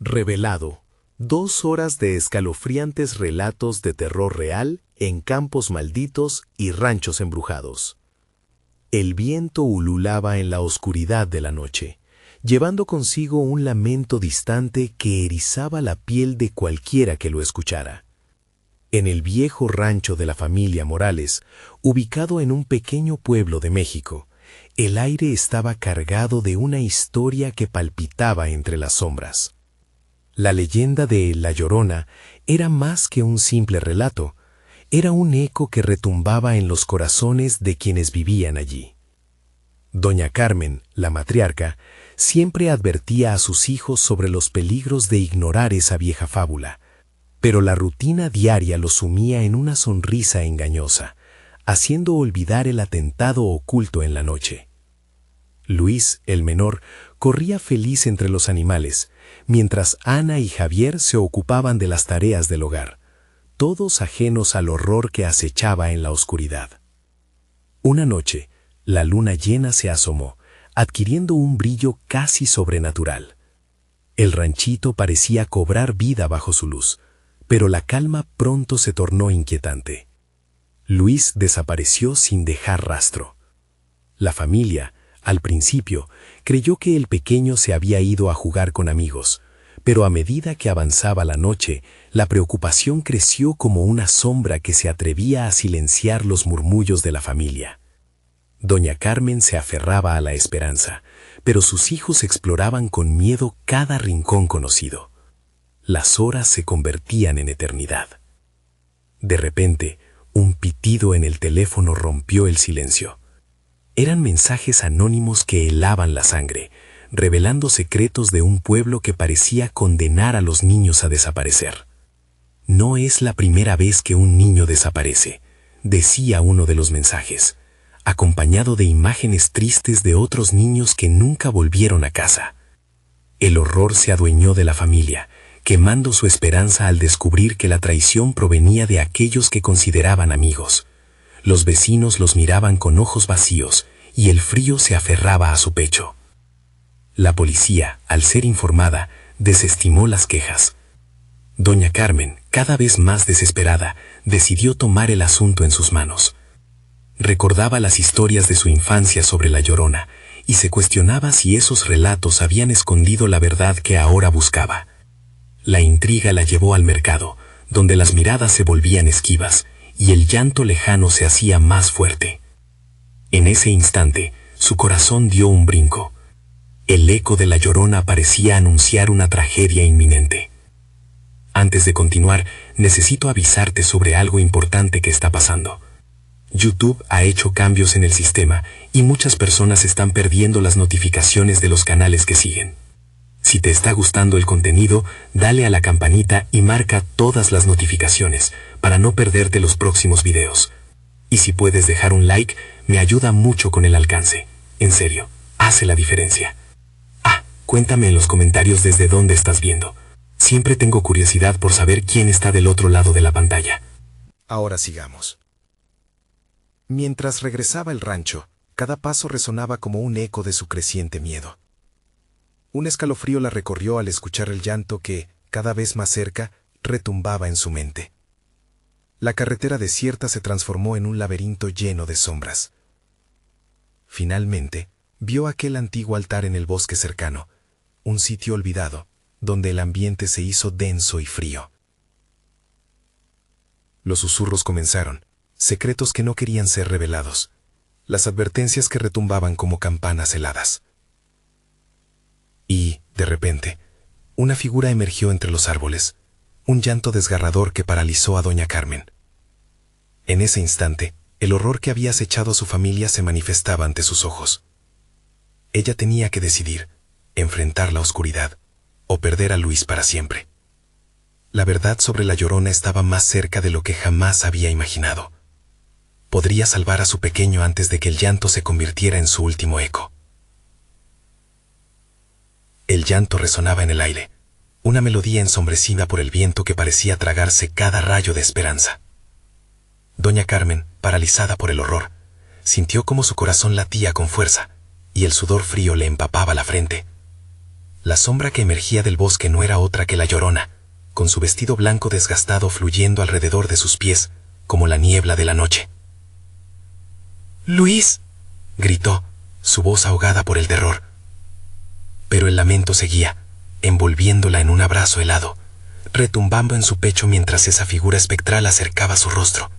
Revelado. 2 horas de escalofriantes relatos de terror real en campos malditos y ranchos embrujados. El viento ululaba en la oscuridad de la noche, llevando consigo un lamento distante que erizaba la piel de cualquiera que lo escuchara. En el viejo rancho de la familia Morales, ubicado en un pequeño pueblo de México, el aire estaba cargado de una historia que palpitaba entre las sombras. La leyenda de La Llorona era más que un simple relato, era un eco que retumbaba en los corazones de quienes vivían allí. Doña Carmen, la matriarca, siempre advertía a sus hijos sobre los peligros de ignorar esa vieja fábula, pero la rutina diaria los sumía en una sonrisa engañosa, haciendo olvidar el atentado oculto en la noche. Luis, el menor, corría feliz entre los animales, mientras Ana y Javier se ocupaban de las tareas del hogar, todos ajenos al horror que acechaba en la oscuridad. Una noche, la luna llena se asomó, adquiriendo un brillo casi sobrenatural. El ranchito parecía cobrar vida bajo su luz, pero la calma pronto se tornó inquietante. Luis desapareció sin dejar rastro. La familia, al principio, creyó que el pequeño se había ido a jugar con amigos, pero a medida que avanzaba la noche, la preocupación creció como una sombra que se atrevía a silenciar los murmullos de la familia. Doña Carmen se aferraba a la esperanza, pero sus hijos exploraban con miedo cada rincón conocido. Las horas se convertían en eternidad. De repente, un pitido en el teléfono rompió el silencio. Eran mensajes anónimos que helaban la sangre, revelando secretos de un pueblo que parecía condenar a los niños a desaparecer. No es la primera vez que un niño desaparece, decía uno de los mensajes, acompañado de imágenes tristes de otros niños que nunca volvieron a casa. El horror se adueñó de la familia, quemando su esperanza al descubrir que la traición provenía de aquellos que consideraban amigos. Los vecinos los miraban con ojos vacíos y el frío se aferraba a su pecho. La policía, al ser informada, desestimó las quejas. Doña Carmen, cada vez más desesperada, decidió tomar el asunto en sus manos. Recordaba las historias de su infancia sobre La Llorona y se cuestionaba si esos relatos habían escondido la verdad que ahora buscaba. La intriga la llevó al mercado, donde las miradas se volvían esquivas y el llanto lejano se hacía más fuerte. En ese instante, su corazón dio un brinco. El eco de La Llorona parecía anunciar una tragedia inminente. Antes de continuar, necesito avisarte sobre algo importante que está pasando. YouTube ha hecho cambios en el sistema y muchas personas están perdiendo las notificaciones de los canales que siguen. Si te está gustando el contenido, dale a la campanita y marca todas las notificaciones para no perderte los próximos videos. Y si puedes dejar un like, me ayuda mucho con el alcance. En serio, hace la diferencia. Cuéntame en los comentarios desde dónde estás viendo. Siempre tengo curiosidad por saber quién está del otro lado de la pantalla. Ahora sigamos. Mientras regresaba al rancho, cada paso resonaba como un eco de su creciente miedo. Un escalofrío la recorrió al escuchar el llanto que, cada vez más cerca, retumbaba en su mente. La carretera desierta se transformó en un laberinto lleno de sombras. Finalmente, vio aquel antiguo altar en el bosque cercano, un sitio olvidado, donde el ambiente se hizo denso y frío. Los susurros comenzaron, secretos que no querían ser revelados, las advertencias que retumbaban como campanas heladas. Y, de repente, una figura emergió entre los árboles, un llanto desgarrador que paralizó a Doña Carmen. En ese instante, el horror que había acechado a su familia se manifestaba ante sus ojos. Ella tenía que decidir, enfrentar la oscuridad, o perder a Luis para siempre. La verdad sobre La Llorona estaba más cerca de lo que jamás había imaginado. Podría salvar a su pequeño antes de que el llanto se convirtiera en su último eco. El llanto resonaba en el aire, una melodía ensombrecida por el viento que parecía tragarse cada rayo de esperanza. Doña Carmen, paralizada por el horror, sintió como su corazón latía con fuerza y el sudor frío le empapaba la frente. La sombra que emergía del bosque no era otra que la Llorona, con su vestido blanco desgastado fluyendo alrededor de sus pies, como la niebla de la noche. «¡Luis!», gritó, su voz ahogada por el terror. Pero el lamento seguía, envolviéndola en un abrazo helado, retumbando en su pecho mientras esa figura espectral acercaba su rostro,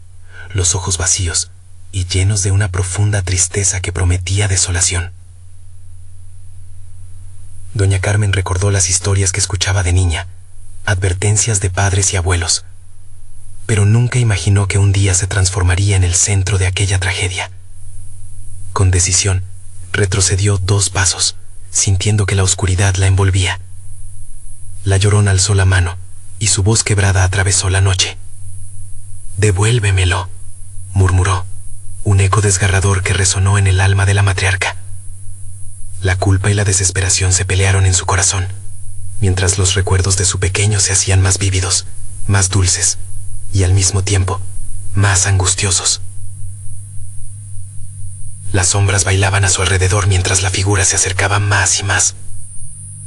los ojos vacíos y llenos de una profunda tristeza que prometía desolación. Doña Carmen recordó las historias que escuchaba de niña, advertencias de padres y abuelos, pero nunca imaginó que un día se transformaría en el centro de aquella tragedia. Con decisión, retrocedió 2 pasos, sintiendo que la oscuridad la envolvía. La Llorona alzó la mano, y su voz quebrada atravesó la noche. «Devuélvemelo», murmuró, un eco desgarrador que resonó en el alma de la matriarca. La culpa y la desesperación se pelearon en su corazón, mientras los recuerdos de su pequeño se hacían más vívidos, más dulces, y al mismo tiempo, más angustiosos. Las sombras bailaban a su alrededor mientras la figura se acercaba más y más.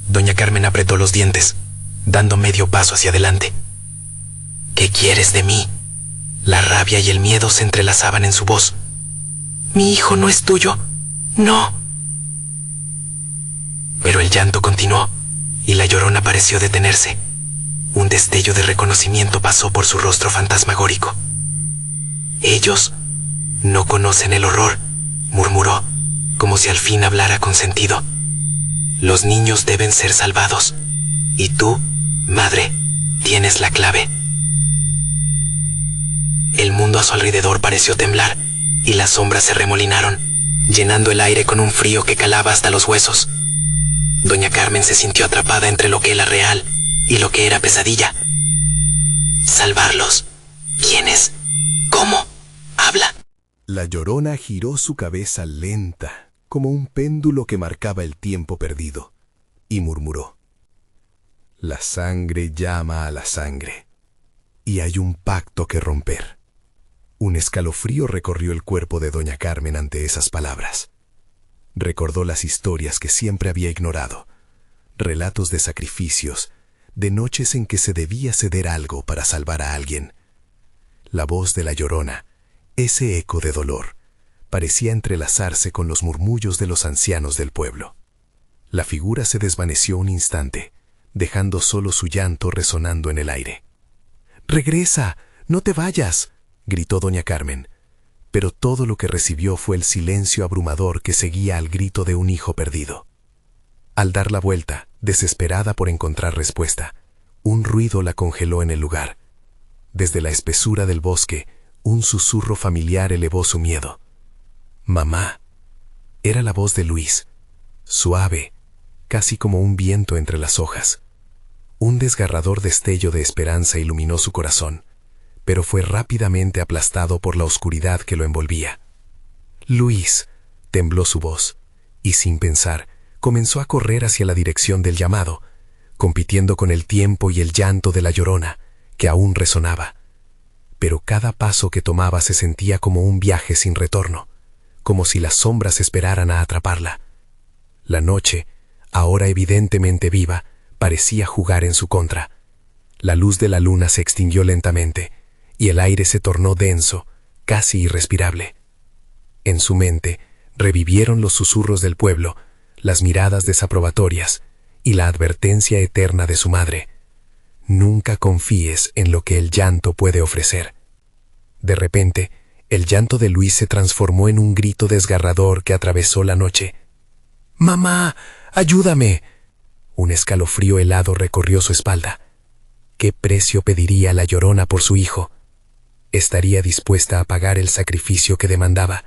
Doña Carmen apretó los dientes, dando medio paso hacia adelante. «¿Qué quieres de mí?». La rabia y el miedo se entrelazaban en su voz. «Mi hijo no es tuyo. No». Pero el llanto continuó, y la Llorona pareció detenerse. Un destello de reconocimiento pasó por su rostro fantasmagórico. «Ellos no conocen el horror», murmuró, como si al fin hablara con sentido. «Los niños deben ser salvados, y tú, madre, tienes la clave». El mundo a su alrededor pareció temblar, y las sombras se remolinaron, llenando el aire con un frío que calaba hasta los huesos. Doña Carmen se sintió atrapada entre lo que era real y lo que era pesadilla. «Salvarlos. ¿Quiénes? ¿Cómo? Habla». La Llorona giró su cabeza lenta, como un péndulo que marcaba el tiempo perdido, y murmuró: «La sangre llama a la sangre, y hay un pacto que romper». Un escalofrío recorrió el cuerpo de doña Carmen ante esas palabras. Recordó las historias que siempre había ignorado, relatos de sacrificios, de noches en que se debía ceder algo para salvar a alguien. La voz de la Llorona, ese eco de dolor, parecía entrelazarse con los murmullos de los ancianos del pueblo. La figura se desvaneció un instante, dejando solo su llanto resonando en el aire. «¡Regresa! ¡No te vayas!», gritó doña Carmen, pero todo lo que recibió fue el silencio abrumador que seguía al grito de un hijo perdido. Al dar la vuelta, desesperada por encontrar respuesta, un ruido la congeló en el lugar. Desde la espesura del bosque, un susurro familiar elevó su miedo. «Mamá». Era la voz de Luis, suave, casi como un viento entre las hojas. Un desgarrador destello de esperanza iluminó su corazón, pero fue rápidamente aplastado por la oscuridad que lo envolvía. «Luis», tembló su voz, y sin pensar, comenzó a correr hacia la dirección del llamado, compitiendo con el tiempo y el llanto de la Llorona, que aún resonaba. Pero cada paso que tomaba se sentía como un viaje sin retorno, como si las sombras esperaran a atraparla. La noche, ahora evidentemente viva, parecía jugar en su contra. La luz de la luna se extinguió lentamente, y el aire se tornó denso, casi irrespirable. En su mente revivieron los susurros del pueblo, las miradas desaprobatorias y la advertencia eterna de su madre: «Nunca confíes en lo que el llanto puede ofrecer». De repente, el llanto de Luis se transformó en un grito desgarrador que atravesó la noche. «¡Mamá, ayúdame!». Un escalofrío helado recorrió su espalda. ¿Qué precio pediría la Llorona por su hijo? Estaría dispuesta a pagar el sacrificio que demandaba.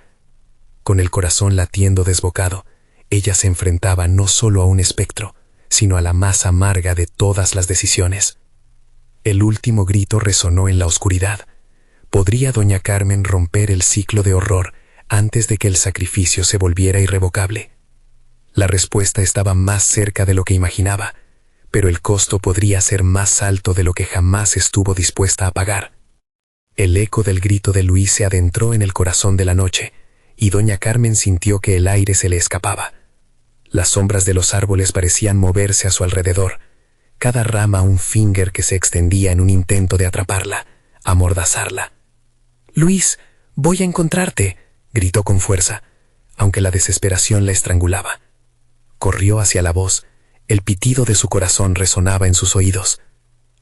Con el corazón latiendo desbocado, ella se enfrentaba no solo a un espectro, sino a la más amarga de todas las decisiones. El último grito resonó en la oscuridad. ¿Podría doña Carmen romper el ciclo de horror antes de que el sacrificio se volviera irrevocable? La respuesta estaba más cerca de lo que imaginaba, pero el costo podría ser más alto de lo que jamás estuvo dispuesta a pagar. El eco del grito de Luis se adentró en el corazón de la noche, y doña Carmen sintió que el aire se le escapaba. Las sombras de los árboles parecían moverse a su alrededor, cada rama un finger que se extendía en un intento de atraparla, amordazarla. «Luis, voy a encontrarte», gritó con fuerza, aunque la desesperación la estrangulaba. Corrió hacia la voz, el pitido de su corazón resonaba en sus oídos.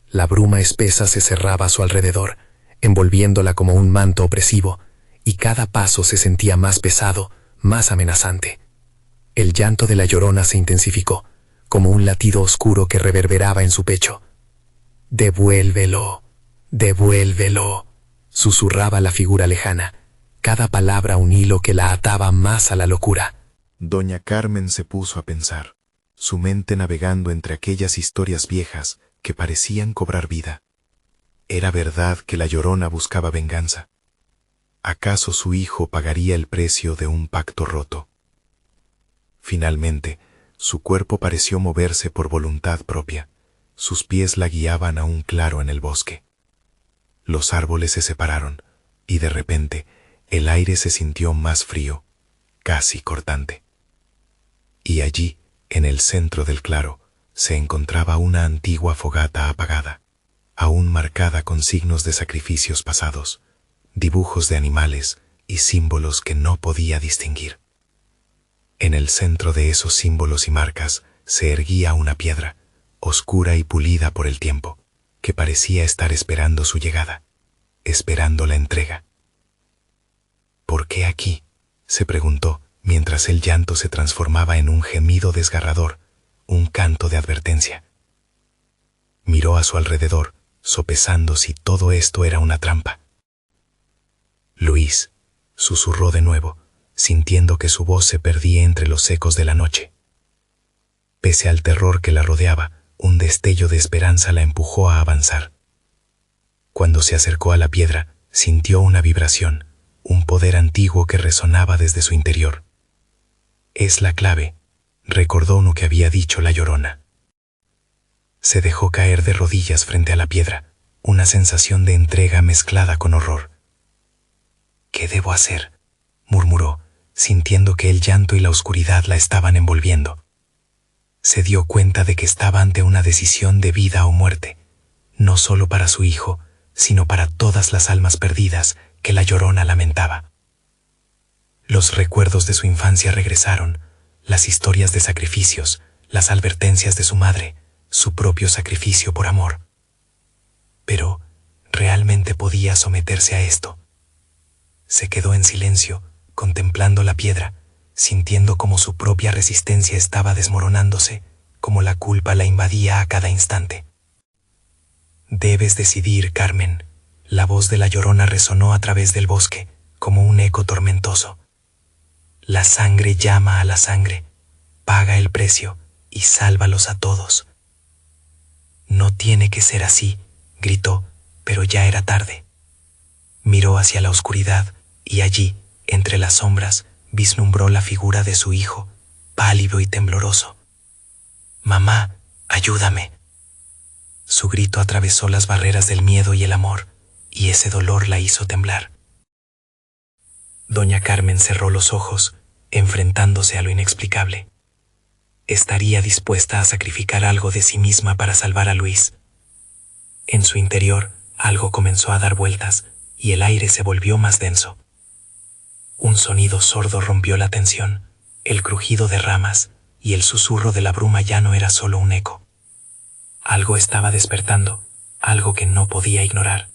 La bruma espesa se cerraba a su alrededor, envolviéndola como un manto opresivo, y cada paso se sentía más pesado, más amenazante. El llanto de la Llorona se intensificó, como un latido oscuro que reverberaba en su pecho. «Devuélvelo, devuélvelo», susurraba la figura lejana, cada palabra un hilo que la ataba más a la locura. Doña Carmen se puso a pensar, su mente navegando entre aquellas historias viejas que parecían cobrar vida. ¿Era verdad que la Llorona buscaba venganza? ¿Acaso su hijo pagaría el precio de un pacto roto? Finalmente, su cuerpo pareció moverse por voluntad propia. Sus pies la guiaban a un claro en el bosque. Los árboles se separaron, y de repente, el aire se sintió más frío, casi cortante. Y allí, en el centro del claro, se encontraba una antigua fogata apagada, aún marcada con signos de sacrificios pasados, dibujos de animales y símbolos que no podía distinguir. En el centro de esos símbolos y marcas se erguía una piedra, oscura y pulida por el tiempo, que parecía estar esperando su llegada, esperando la entrega. ¿Por qué aquí?, se preguntó, mientras el llanto se transformaba en un gemido desgarrador, un canto de advertencia. Miró a su alrededor, sopesando si todo esto era una trampa. «Luis», susurró de nuevo, sintiendo que su voz se perdía entre los ecos de la noche. Pese al terror que la rodeaba, un destello de esperanza la empujó a avanzar. Cuando se acercó a la piedra, sintió una vibración, un poder antiguo que resonaba desde su interior. «Es la clave», recordó lo que había dicho la Llorona. Se dejó caer de rodillas frente a la piedra, una sensación de entrega mezclada con horror. «¿Qué debo hacer?», murmuró, sintiendo que el llanto y la oscuridad la estaban envolviendo. Se dio cuenta de que estaba ante una decisión de vida o muerte, no solo para su hijo, sino para todas las almas perdidas que la Llorona lamentaba. Los recuerdos de su infancia regresaron, las historias de sacrificios, las advertencias de su madre, su propio sacrificio por amor. Pero, ¿realmente podía someterse a esto? Se quedó en silencio, contemplando la piedra, sintiendo como su propia resistencia estaba desmoronándose, como la culpa la invadía a cada instante. «Debes decidir, Carmen», la voz de la Llorona resonó a través del bosque, como un eco tormentoso. «La sangre llama a la sangre, paga el precio y sálvalos a todos». «No tiene que ser así», gritó, pero ya era tarde. Miró hacia la oscuridad y allí, entre las sombras, vislumbró la figura de su hijo, pálido y tembloroso. «Mamá, ayúdame». Su grito atravesó las barreras del miedo y el amor, y ese dolor la hizo temblar. Doña Carmen cerró los ojos, enfrentándose a lo inexplicable. Estaría dispuesta a sacrificar algo de sí misma para salvar a Luis. En su interior, algo comenzó a dar vueltas, y el aire se volvió más denso. Un sonido sordo rompió la tensión, el crujido de ramas, y el susurro de la bruma ya no era solo un eco. Algo estaba despertando, algo que no podía ignorar.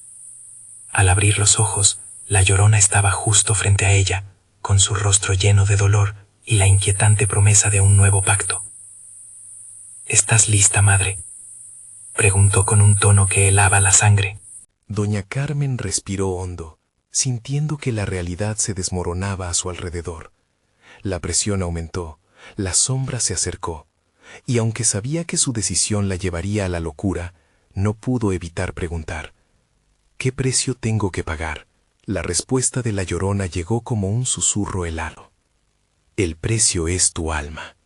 Al abrir los ojos, la Llorona estaba justo frente a ella, con su rostro lleno de dolor y la inquietante promesa de un nuevo pacto. «¿Estás lista, madre?», preguntó con un tono que helaba la sangre. Doña Carmen respiró hondo, sintiendo que la realidad se desmoronaba a su alrededor. La presión aumentó, la sombra se acercó, y aunque sabía que su decisión la llevaría a la locura, no pudo evitar preguntar: «¿Qué precio tengo que pagar?». La respuesta de la Llorona llegó como un susurro helado: «El precio es tu alma».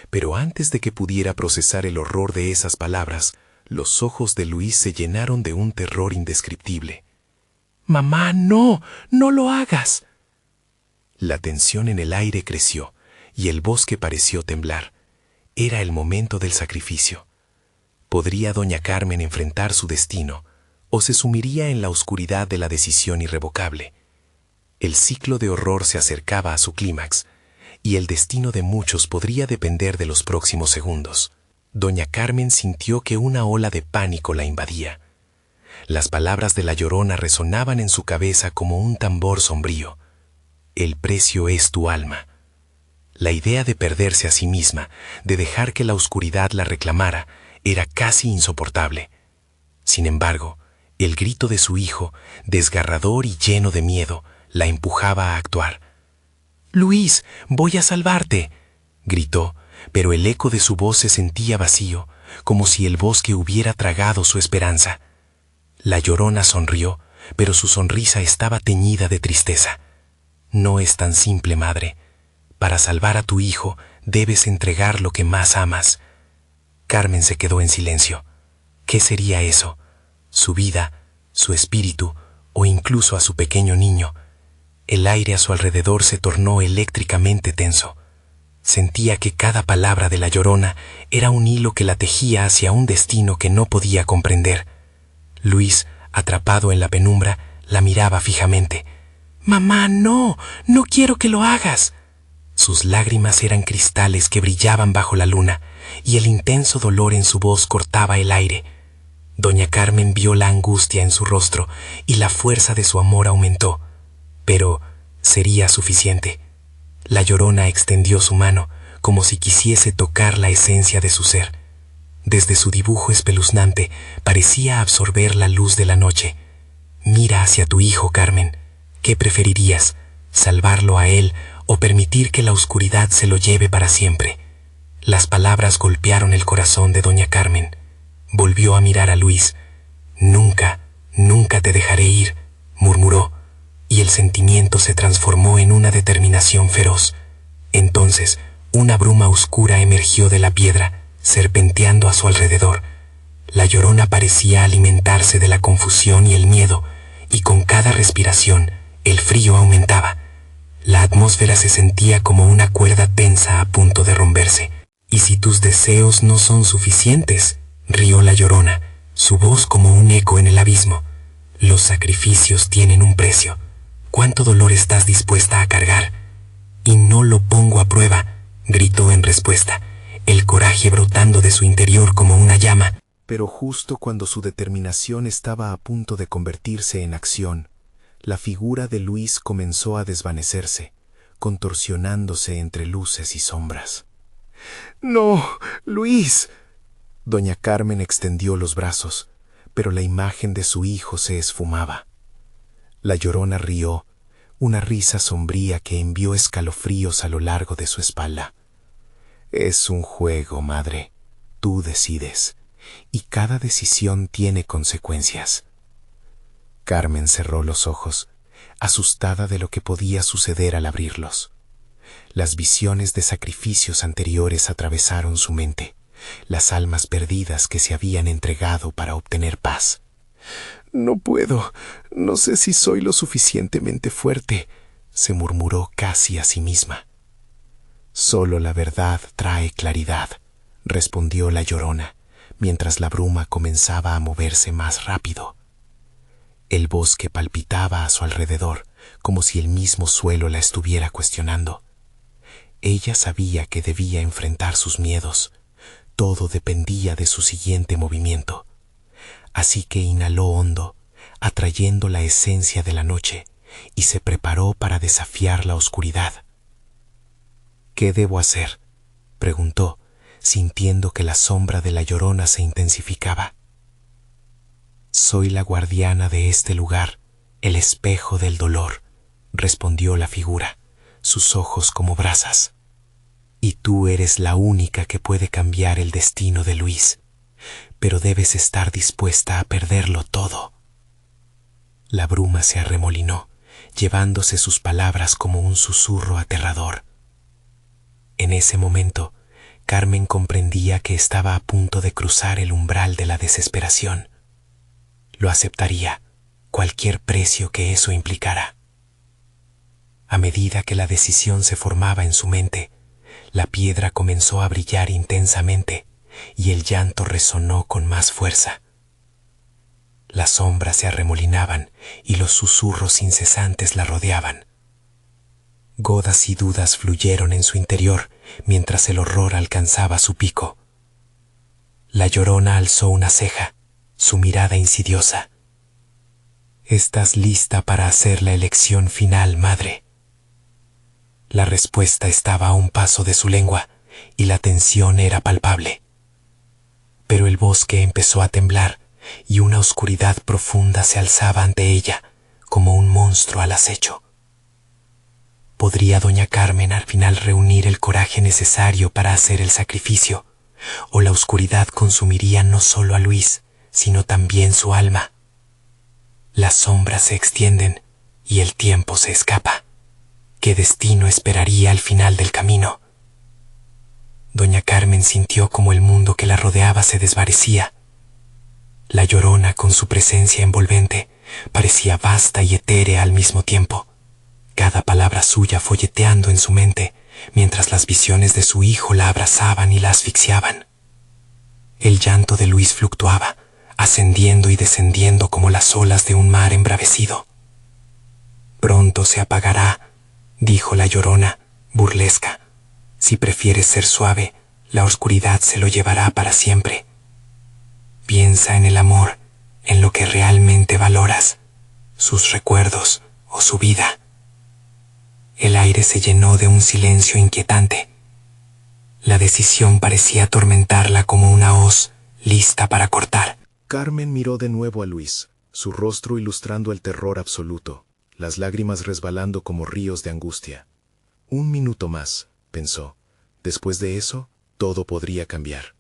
Pero antes de que pudiera procesar el horror de esas palabras, los ojos de Luis se llenaron de un terror indescriptible. «Mamá, no, no lo hagas». La tensión en el aire creció, y el bosque pareció temblar. Era el momento del sacrificio. ¿Podría doña Carmen enfrentar su destino o se sumiría en la oscuridad de la decisión irrevocable? El ciclo de horror se acercaba a su clímax, y el destino de muchos podría depender de los próximos segundos. Doña Carmen sintió que una ola de pánico la invadía. Las palabras de la Llorona resonaban en su cabeza como un tambor sombrío. El precio es tu alma. La idea de perderse a sí misma, de dejar que la oscuridad la reclamara, era casi insoportable. Sin embargo, el grito de su hijo, desgarrador y lleno de miedo, la empujaba a actuar. «Luis, voy a salvarte», gritó, pero el eco de su voz se sentía vacío, como si el bosque hubiera tragado su esperanza. La Llorona sonrió, pero su sonrisa estaba teñida de tristeza. «No es tan simple, madre. Para salvar a tu hijo, debes entregar lo que más amas». Carmen se quedó en silencio. ¿Qué sería eso? ¿Su vida, su espíritu o incluso a su pequeño niño? El aire a su alrededor se tornó eléctricamente tenso. Sentía que cada palabra de la Llorona era un hilo que la tejía hacia un destino que no podía comprender. Luis, atrapado en la penumbra, la miraba fijamente. «Mamá, no, no quiero que lo hagas». Sus lágrimas eran cristales que brillaban bajo la luna, y el intenso dolor en su voz cortaba el aire. Doña Carmen vio la angustia en su rostro y la fuerza de su amor aumentó. Pero sería suficiente. La Llorona extendió su mano, como si quisiese tocar la esencia de su ser. Desde su dibujo espeluznante parecía absorber la luz de la noche. «Mira hacia tu hijo, Carmen. ¿Qué preferirías? ¿Salvarlo a él o permitir que la oscuridad se lo lleve para siempre?» Las palabras golpearon el corazón de doña Carmen. Volvió a mirar a Luis. «Nunca, nunca te dejaré ir», murmuró, y el sentimiento se transformó en una determinación feroz. Entonces, una bruma oscura emergió de la piedra, serpenteando a su alrededor. La Llorona parecía alimentarse de la confusión y el miedo, y con cada respiración, el frío aumentaba. La atmósfera se sentía como una cuerda tensa a punto de romperse. «¿Y si tus deseos no son suficientes?», rió la Llorona, su voz como un eco en el abismo. «Los sacrificios tienen un precio. ¿Cuánto dolor estás dispuesta a cargar?» «Y no lo pongo a prueba», gritó en respuesta, el coraje brotando de su interior como una llama. Pero justo cuando su determinación estaba a punto de convertirse en acción, la figura de Luis comenzó a desvanecerse, contorsionándose entre luces y sombras. «¡No, Luis!». Doña Carmen extendió los brazos, pero la imagen de su hijo se esfumaba. La Llorona rió, una risa sombría que envió escalofríos a lo largo de su espalda. «Es un juego, madre. Tú decides, y cada decisión tiene consecuencias». Carmen cerró los ojos, asustada de lo que podía suceder al abrirlos. Las visiones de sacrificios anteriores atravesaron su mente, las almas perdidas que se habían entregado para obtener paz. «No puedo, no sé si soy lo suficientemente fuerte», se murmuró casi a sí misma. «Solo la verdad trae claridad», respondió la Llorona, mientras la bruma comenzaba a moverse más rápido. El bosque palpitaba a su alrededor, como si el mismo suelo la estuviera cuestionando. Ella sabía que debía enfrentar sus miedos. Todo dependía de su siguiente movimiento. Así que inhaló hondo, atrayendo la esencia de la noche, y se preparó para desafiar la oscuridad. «¿Qué debo hacer?», preguntó, sintiendo que la sombra de la Llorona se intensificaba. «Soy la guardiana de este lugar, el espejo del dolor», respondió la figura, sus ojos como brasas. «Y tú eres la única que puede cambiar el destino de Luis, pero debes estar dispuesta a perderlo todo». La bruma se arremolinó, llevándose sus palabras como un susurro aterrador. En ese momento, Carmen comprendía que estaba a punto de cruzar el umbral de la desesperación. Lo aceptaría, cualquier precio que eso implicara. A medida que la decisión se formaba en su mente, La piedra comenzó a brillar intensamente y el llanto resonó con más fuerza. Las sombras se arremolinaban y los susurros incesantes la rodeaban. Godas y dudas fluyeron en su interior mientras el horror alcanzaba su pico. La Llorona alzó una ceja, su mirada insidiosa. ¿Estás lista para hacer la elección final, madre? La respuesta estaba a un paso de su lengua y la tensión era palpable. Pero el bosque empezó a temblar y una oscuridad profunda se alzaba ante ella como un monstruo al acecho. ¿Podría doña Carmen al final reunir el coraje necesario para hacer el sacrificio? ¿O la oscuridad consumiría no solo a Luis, sino también su alma? Las sombras se extienden y el tiempo se escapa. ¿Qué destino esperaría al final del camino? Doña Carmen sintió como el mundo que la rodeaba se desvanecía. La Llorona, con su presencia envolvente, parecía vasta y etérea al mismo tiempo, cada palabra suya folleteando en su mente, mientras las visiones de su hijo la abrazaban y la asfixiaban. El llanto de Luis fluctuaba, ascendiendo y descendiendo como las olas de un mar embravecido. «Pronto se apagará», dijo la Llorona, burlesca. «Si prefieres ser suave, la oscuridad se lo llevará para siempre. Piensa en el amor, en lo que realmente valoras, sus recuerdos o su vida». El aire se llenó de un silencio inquietante. La decisión parecía atormentarla como una hoz lista para cortar. Carmen miró de nuevo a Luis, su rostro ilustrando el terror absoluto, las lágrimas resbalando como ríos de angustia. Un minuto más, pensó. Después de eso, todo podría cambiar.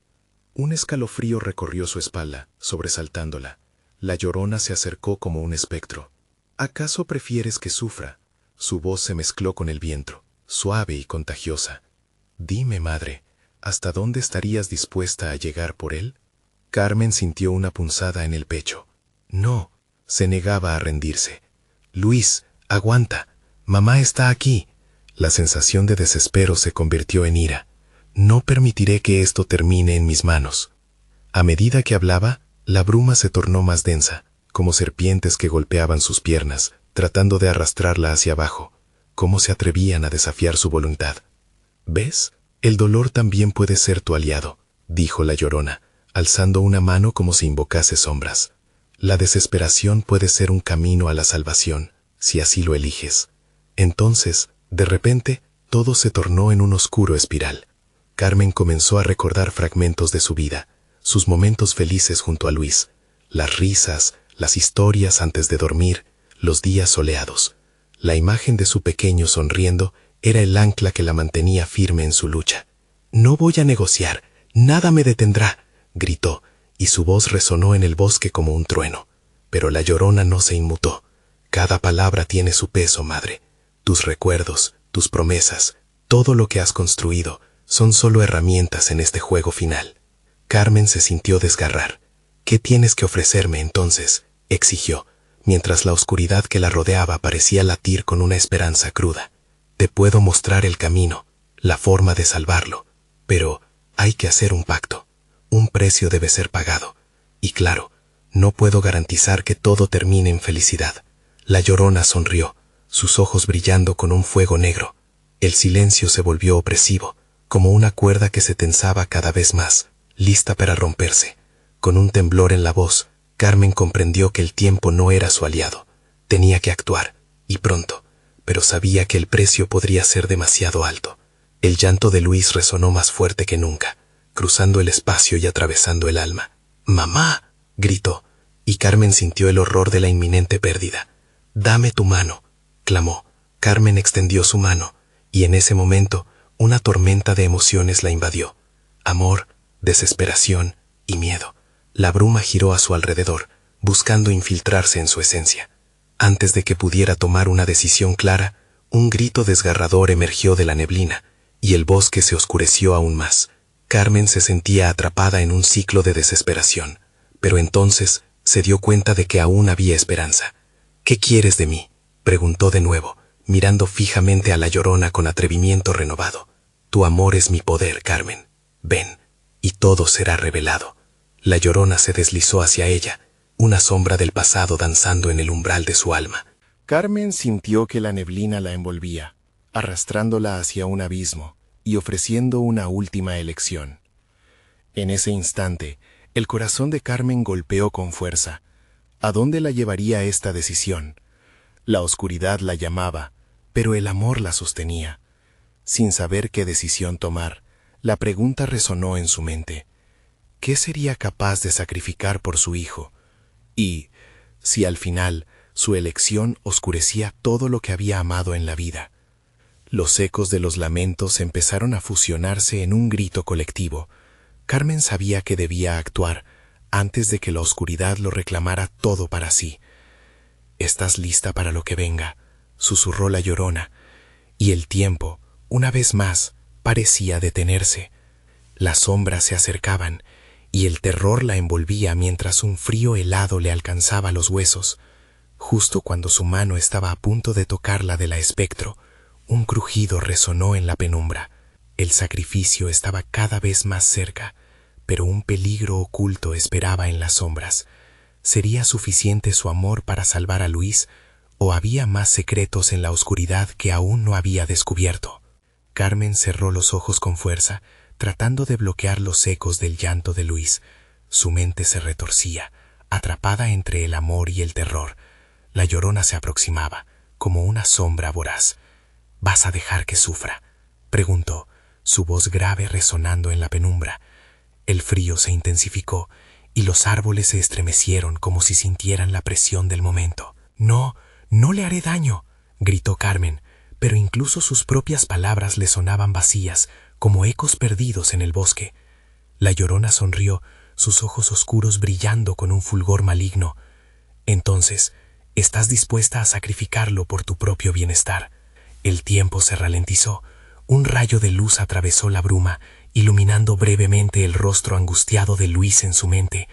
Un escalofrío recorrió su espalda, sobresaltándola. La Llorona se acercó como un espectro. ¿Acaso prefieres que sufra? Su voz se mezcló con el viento, suave y contagiosa. Dime, madre, ¿hasta dónde estarías dispuesta a llegar por él? Carmen sintió una punzada en el pecho. No, se negaba a rendirse. Luis, aguanta, mamá está aquí. La sensación de desespero se convirtió en ira. No permitiré que esto termine en mis manos. A medida que hablaba, la bruma se tornó más densa, como serpientes que golpeaban sus piernas, tratando de arrastrarla hacia abajo. ¿Cómo se atrevían a desafiar su voluntad? ¿Ves? El dolor también puede ser tu aliado, dijo la Llorona, alzando una mano como si invocase sombras. La desesperación puede ser un camino a la salvación, si así lo eliges. Entonces, de repente, todo se tornó en un oscuro espiral. Carmen comenzó a recordar fragmentos de su vida, sus momentos felices junto a Luis, las risas, las historias antes de dormir, los días soleados. La imagen de su pequeño sonriendo era el ancla que la mantenía firme en su lucha. «No voy a negociar, nada me detendrá», gritó, y su voz resonó en el bosque como un trueno. Pero la Llorona no se inmutó. «Cada palabra tiene su peso, madre. Tus recuerdos, tus promesas, todo lo que has construido, son solo herramientas en este juego final». Carmen se sintió desgarrar. «¿Qué tienes que ofrecerme entonces?», exigió, mientras la oscuridad que la rodeaba parecía latir con una esperanza cruda. «Te puedo mostrar el camino, la forma de salvarlo, pero hay que hacer un pacto. Un precio debe ser pagado. Y claro, no puedo garantizar que todo termine en felicidad». La Llorona sonrió, sus ojos brillando con un fuego negro. El silencio se volvió opresivo, como una cuerda que se tensaba cada vez más, lista para romperse. Con un temblor en la voz, Carmen comprendió que el tiempo no era su aliado. Tenía que actuar, y pronto, pero sabía que el precio podría ser demasiado alto. El llanto de Luis resonó más fuerte que nunca, cruzando el espacio y atravesando el alma. «¡Mamá!», gritó, y Carmen sintió el horror de la inminente pérdida. «Dame tu mano», clamó. Carmen extendió su mano, y en ese momento una tormenta de emociones la invadió. Amor, desesperación y miedo. La bruma giró a su alrededor, buscando infiltrarse en su esencia. Antes de que pudiera tomar una decisión clara, un grito desgarrador emergió de la neblina, y el bosque se oscureció aún más. Carmen se sentía atrapada en un ciclo de desesperación, pero entonces se dio cuenta de que aún había esperanza. «¿Qué quieres de mí?», preguntó de nuevo, mirando fijamente a la Llorona con atrevimiento renovado. Tu amor es mi poder, Carmen. Ven, y todo será revelado. La Llorona se deslizó hacia ella, una sombra del pasado danzando en el umbral de su alma. Carmen sintió que la neblina la envolvía, arrastrándola hacia un abismo y ofreciendo una última elección. En ese instante, el corazón de Carmen golpeó con fuerza. ¿A dónde la llevaría esta decisión? La oscuridad la llamaba, pero el amor la sostenía. Sin saber qué decisión tomar, la pregunta resonó en su mente. ¿Qué sería capaz de sacrificar por su hijo? Y, si al final su elección oscurecía todo lo que había amado en la vida. Los ecos de los lamentos empezaron a fusionarse en un grito colectivo. Carmen sabía que debía actuar antes de que la oscuridad lo reclamara todo para sí. «¿Estás lista para lo que venga?», susurró la Llorona, y el tiempo, una vez más, parecía detenerse. Las sombras se acercaban, y el terror la envolvía mientras un frío helado le alcanzaba los huesos. Justo cuando su mano estaba a punto de tocar la de la espectro, un crujido resonó en la penumbra. El sacrificio estaba cada vez más cerca, pero un peligro oculto esperaba en las sombras. ¿Sería suficiente su amor para salvar a Luis, o había más secretos en la oscuridad que aún no había descubierto? Carmen cerró los ojos con fuerza, tratando de bloquear los ecos del llanto de Luis. Su mente se retorcía, atrapada entre el amor y el terror. La Llorona se aproximaba, como una sombra voraz. «¿Vas a dejar que sufra?», preguntó, su voz grave resonando en la penumbra. El frío se intensificó, y los árboles se estremecieron como si sintieran la presión del momento. «No, no le haré daño», gritó Carmen, pero incluso sus propias palabras le sonaban vacías, como ecos perdidos en el bosque. La Llorona sonrió, sus ojos oscuros brillando con un fulgor maligno. «Entonces, ¿estás dispuesta a sacrificarlo por tu propio bienestar?». El tiempo se ralentizó. Un rayo de luz atravesó la bruma, iluminando brevemente el rostro angustiado de Luis en su mente.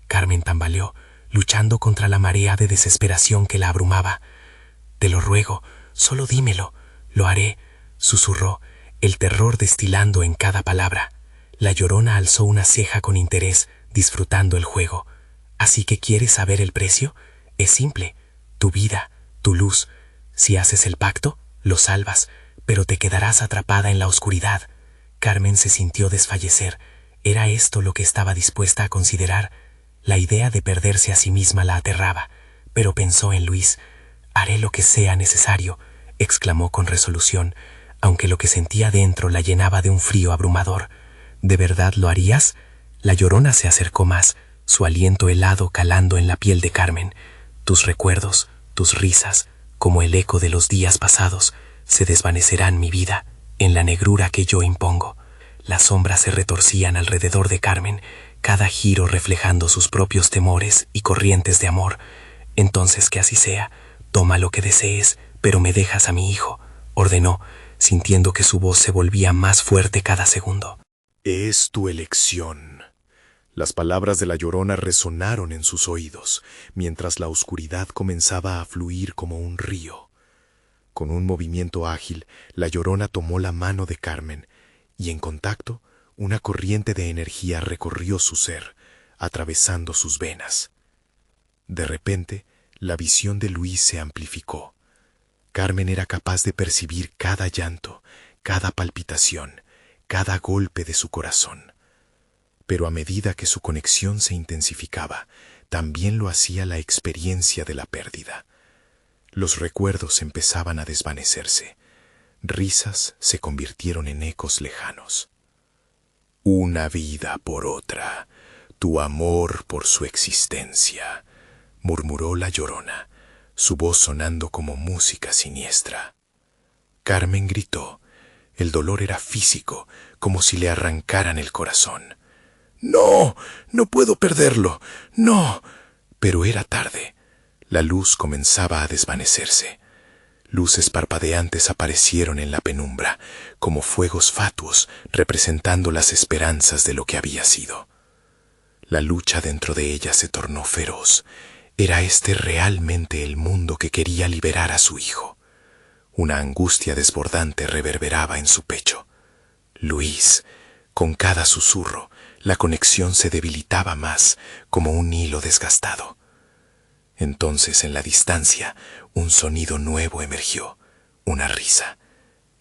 Carmen tambaleó, luchando contra la marea de desesperación que la abrumaba. «Te lo ruego, solo dímelo». «Lo haré», susurró, el terror destilando en cada palabra. La Llorona alzó una ceja con interés, disfrutando el juego. «¿Así que quieres saber el precio? Es simple. Tu vida, tu luz. Si haces el pacto, lo salvas, pero te quedarás atrapada en la oscuridad». Carmen se sintió desfallecer. ¿Era esto lo que estaba dispuesta a considerar? La idea de perderse a sí misma la aterraba, pero pensó en Luis. «Haré lo que sea necesario», exclamó con resolución, aunque lo que sentía dentro la llenaba de un frío abrumador. «¿De verdad lo harías?». La Llorona se acercó más, su aliento helado calando en la piel de Carmen. «Tus recuerdos, tus risas, como el eco de los días pasados, se desvanecerán, mi vida, en la negrura que yo impongo». Las sombras se retorcían alrededor de Carmen, cada giro reflejando sus propios temores y corrientes de amor. «Entonces que así sea. Toma lo que desees, pero me dejas a mi hijo», ordenó, sintiendo que su voz se volvía más fuerte cada segundo. «Es tu elección». Las palabras de la Llorona resonaron en sus oídos, mientras la oscuridad comenzaba a fluir como un río. Con un movimiento ágil, la Llorona tomó la mano de Carmen, y en contacto, una corriente de energía recorrió su ser, atravesando sus venas. De repente, la visión de Luis se amplificó. Carmen era capaz de percibir cada llanto, cada palpitación, cada golpe de su corazón. Pero a medida que su conexión se intensificaba, también lo hacía la experiencia de la pérdida. Los recuerdos empezaban a desvanecerse. Risas se convirtieron en ecos lejanos. «Una vida por otra, tu amor por su existencia», murmuró la Llorona, su voz sonando como música siniestra. Carmen gritó. El dolor era físico, como si le arrancaran el corazón. «¡No! ¡No puedo perderlo! ¡No!». Pero era tarde. La luz comenzaba a desvanecerse. Luces parpadeantes aparecieron en la penumbra, como fuegos fatuos representando las esperanzas de lo que había sido. La lucha dentro de ella se tornó feroz. ¿Era este realmente el mundo que quería liberar a su hijo? Una angustia desbordante reverberaba en su pecho. Luis. Con cada susurro, la conexión se debilitaba más, como un hilo desgastado. Entonces, en la distancia, un sonido nuevo emergió, una risa,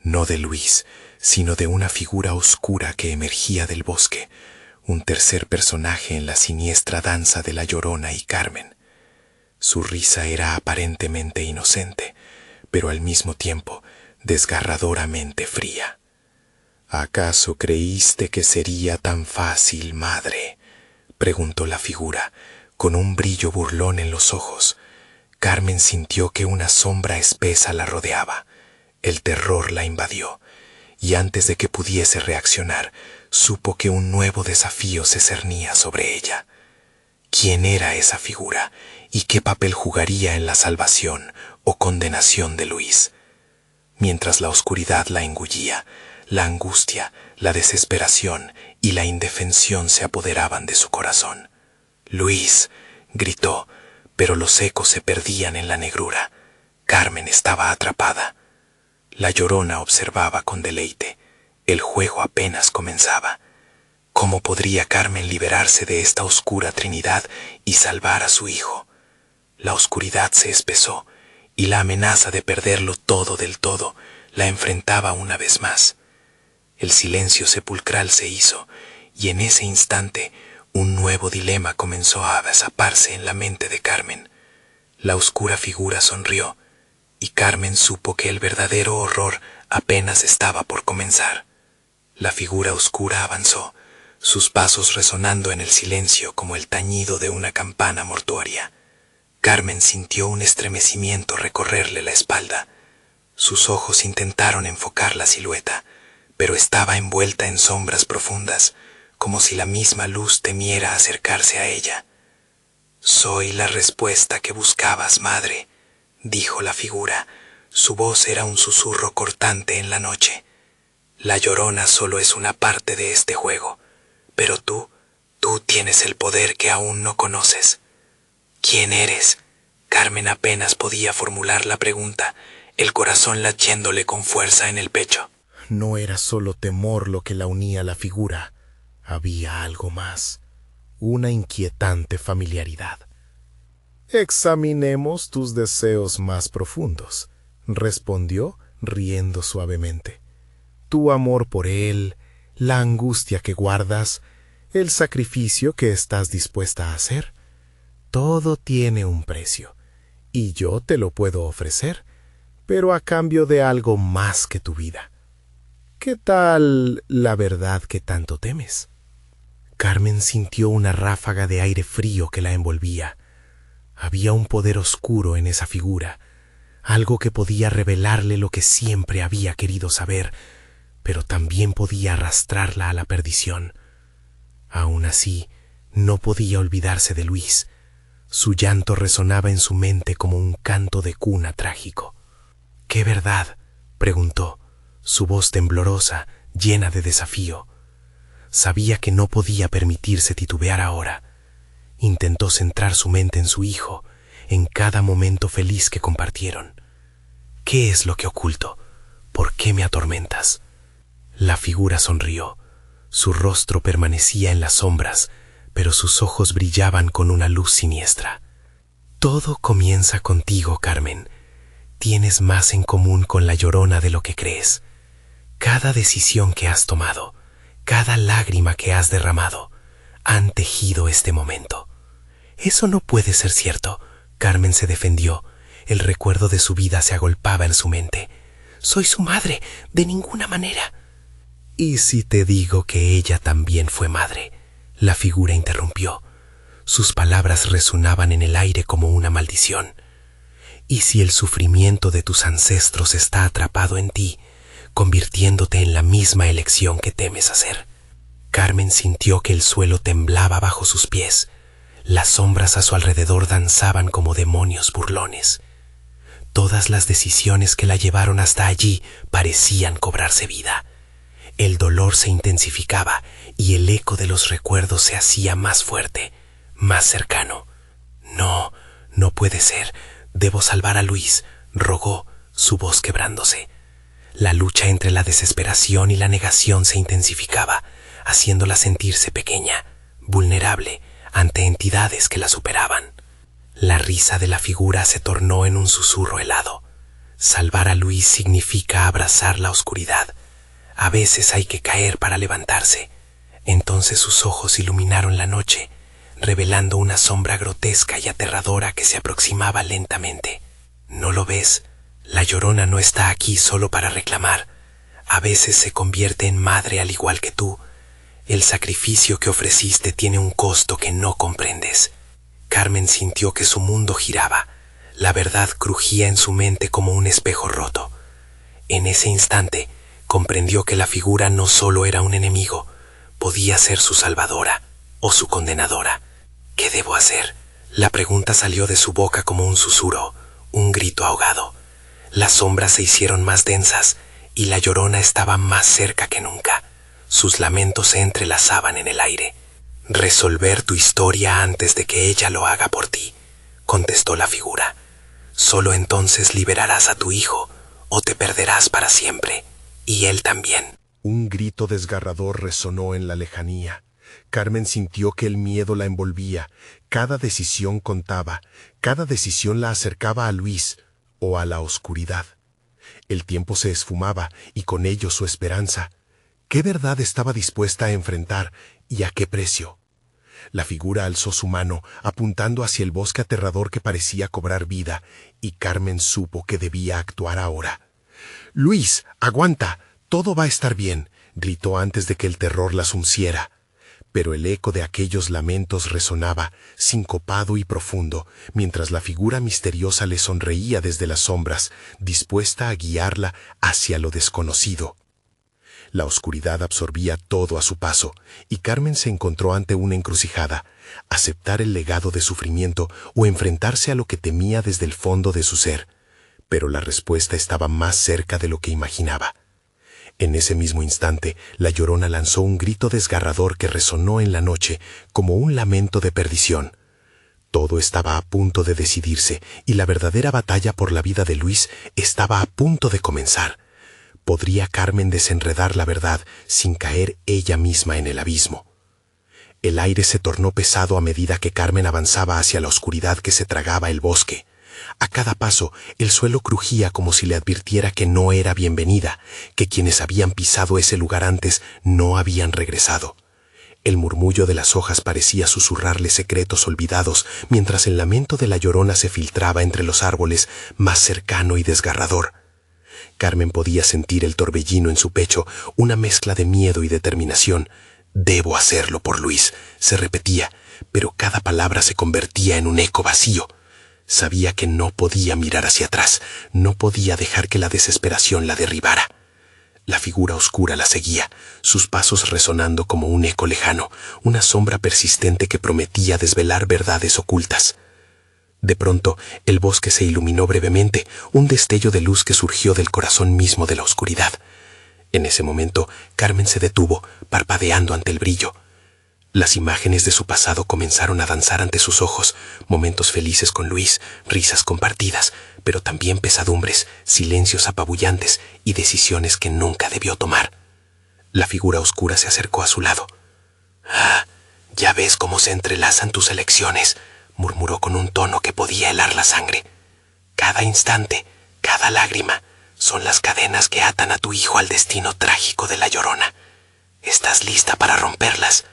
no de Luis, sino de una figura oscura que emergía del bosque, un tercer personaje en la siniestra danza de la Llorona y Carmen. Su risa era aparentemente inocente, pero al mismo tiempo desgarradoramente fría. ¿Acaso creíste que sería tan fácil, madre?, preguntó la figura, con un brillo burlón en los ojos. Carmen sintió que una sombra espesa la rodeaba. El terror la invadió, y antes de que pudiese reaccionar, supo que un nuevo desafío se cernía sobre ella. ¿Quién era esa figura y qué papel jugaría en la salvación o condenación de Luis? Mientras la oscuridad la engullía, la angustia, la desesperación y la indefensión se apoderaban de su corazón. «Luis», gritó, pero los ecos se perdían en la negrura. Carmen estaba atrapada. La Llorona observaba con deleite. El juego apenas comenzaba. ¿Cómo podría Carmen liberarse de esta oscura trinidad y salvar a su hijo? La oscuridad se espesó, y la amenaza de perderlo todo del todo la enfrentaba una vez más. El silencio sepulcral se hizo, y en ese instante un nuevo dilema comenzó a agazaparse en la mente de Carmen. La oscura figura sonrió, y Carmen supo que el verdadero horror apenas estaba por comenzar. La figura oscura avanzó, sus pasos resonando en el silencio como el tañido de una campana mortuoria. Carmen sintió un estremecimiento recorrerle la espalda. Sus ojos intentaron enfocar la silueta, pero estaba envuelta en sombras profundas, como si la misma luz temiera acercarse a ella. «Soy la respuesta que buscabas, madre», dijo la figura. Su voz era un susurro cortante en la noche. «La Llorona solo es una parte de este juego, pero tú tienes el poder que aún no conoces». «¿Quién eres?». Carmen apenas podía formular la pregunta, el corazón latiéndole con fuerza en el pecho. No era solo temor lo que la unía a la figura. Había algo más, una inquietante familiaridad. «Examinemos tus deseos más profundos», respondió, riendo suavemente. «Tu amor por él, la angustia que guardas, el sacrificio que estás dispuesta a hacer. Todo tiene un precio, y yo te lo puedo ofrecer, pero a cambio de algo más que tu vida. ¿Qué tal la verdad que tanto temes?». Carmen sintió una ráfaga de aire frío que la envolvía. Había un poder oscuro en esa figura, algo que podía revelarle lo que siempre había querido saber, pero también podía arrastrarla a la perdición. Aún así, no podía olvidarse de Luis. Su llanto resonaba en su mente como un canto de cuna trágico. «¿Qué verdad?», preguntó, su voz temblorosa, llena de desafío. Sabía que no podía permitirse titubear ahora. Intentó centrar su mente en su hijo, en cada momento feliz que compartieron. «¿Qué es lo que oculto? ¿Por qué me atormentas?». La figura sonrió. Su rostro permanecía en las sombras, pero sus ojos brillaban con una luz siniestra. «Todo comienza contigo, Carmen. Tienes más en común con la Llorona de lo que crees. Cada decisión que has tomado, cada lágrima que has derramado, han tejido este momento». «Eso no puede ser cierto», Carmen se defendió. El recuerdo de su vida se agolpaba en su mente. «Soy su madre, de ninguna manera». «¿Y si te digo que ella también fue madre?», la figura interrumpió. Sus palabras resonaban en el aire como una maldición. «¿Y si el sufrimiento de tus ancestros está atrapado en ti, convirtiéndote en la misma elección que temes hacer?». Carmen sintió que el suelo temblaba bajo sus pies. Las sombras a su alrededor danzaban como demonios burlones. Todas las decisiones que la llevaron hasta allí parecían cobrarse vida. El dolor se intensificaba y el eco de los recuerdos se hacía más fuerte, más cercano. «No, no puede ser. Debo salvar a Luis», rogó, su voz quebrándose. La lucha entre la desesperación y la negación se intensificaba, haciéndola sentirse pequeña, vulnerable ante entidades que la superaban. La risa de la figura se tornó en un susurro helado. Salvar a Luis significa abrazar la oscuridad. A veces hay que caer para levantarse. Entonces sus ojos iluminaron la noche, revelando una sombra grotesca y aterradora que se aproximaba lentamente. ¿No lo ves? La Llorona no está aquí solo para reclamar. A veces se convierte en madre al igual que tú. El sacrificio que ofreciste tiene un costo que no comprendes. Carmen sintió que su mundo giraba. La verdad crujía en su mente como un espejo roto. En ese instante, comprendió que la figura no solo era un enemigo, podía ser su salvadora o su condenadora. ¿Qué debo hacer? La pregunta salió de su boca como un susurro, un grito ahogado. Las sombras se hicieron más densas y la Llorona estaba más cerca que nunca. Sus lamentos se entrelazaban en el aire. «Resolver tu historia antes de que ella lo haga por ti», contestó la figura. «Solo entonces liberarás a tu hijo o te perderás para siempre, y él también». Un grito desgarrador resonó en la lejanía. Carmen sintió que el miedo la envolvía. Cada decisión contaba. Cada decisión la acercaba a Luis o a la oscuridad. El tiempo se esfumaba y con ello su esperanza. ¿Qué verdad estaba dispuesta a enfrentar y a qué precio? La figura alzó su mano, apuntando hacia el bosque aterrador que parecía cobrar vida, y Carmen supo que debía actuar ahora. «Luis, aguanta, todo va a estar bien», gritó antes de que el terror la sunciera. Pero el eco de aquellos lamentos resonaba, sincopado y profundo, mientras la figura misteriosa le sonreía desde las sombras, dispuesta a guiarla hacia lo desconocido. La oscuridad absorbía todo a su paso, y Carmen se encontró ante una encrucijada: aceptar el legado de sufrimiento o enfrentarse a lo que temía desde el fondo de su ser. Pero la respuesta estaba más cerca de lo que imaginaba. En ese mismo instante, la Llorona lanzó un grito desgarrador que resonó en la noche como un lamento de perdición. Todo estaba a punto de decidirse, y la verdadera batalla por la vida de Luis estaba a punto de comenzar. ¿Podría Carmen desenredar la verdad sin caer ella misma en el abismo? El aire se tornó pesado a medida que Carmen avanzaba hacia la oscuridad que se tragaba el bosque. A cada paso, el suelo crujía como si le advirtiera que no era bienvenida, que quienes habían pisado ese lugar antes no habían regresado. El murmullo de las hojas parecía susurrarle secretos olvidados, mientras el lamento de la Llorona se filtraba entre los árboles, más cercano y desgarrador. Carmen podía sentir el torbellino en su pecho, una mezcla de miedo y determinación. «Debo hacerlo por Luis», se repetía, pero cada palabra se convertía en un eco vacío. Sabía que no podía mirar hacia atrás, no podía dejar que la desesperación la derribara. La figura oscura la seguía, sus pasos resonando como un eco lejano, una sombra persistente que prometía desvelar verdades ocultas. De pronto, el bosque se iluminó brevemente, un destello de luz que surgió del corazón mismo de la oscuridad. En ese momento, Carmen se detuvo, parpadeando ante el brillo. Las imágenes de su pasado comenzaron a danzar ante sus ojos, momentos felices con Luis, risas compartidas, pero también pesadumbres, silencios apabullantes y decisiones que nunca debió tomar. La figura oscura se acercó a su lado. «Ah, ya ves cómo se entrelazan tus elecciones», murmuró con un tono que podía helar la sangre. «Cada instante, cada lágrima, son las cadenas que atan a tu hijo al destino trágico de la Llorona. ¿Estás lista para romperlas?»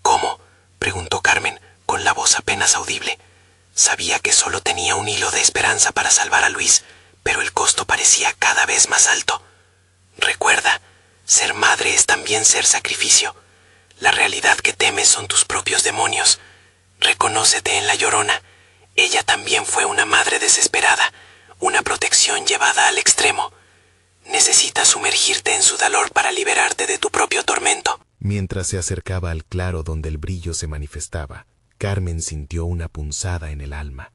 «¿Cómo?», preguntó Carmen, con la voz apenas audible. Sabía que solo tenía un hilo de esperanza para salvar a Luis, pero el costo parecía cada vez más alto. «Recuerda, ser madre es también ser sacrificio. La realidad que temes son tus propios demonios. Reconócete en la Llorona. Ella también fue una madre desesperada, una protección llevada al extremo. Necesitas sumergirte en su dolor para liberarte de tu propio tormento». Mientras se acercaba al claro donde el brillo se manifestaba, Carmen sintió una punzada en el alma.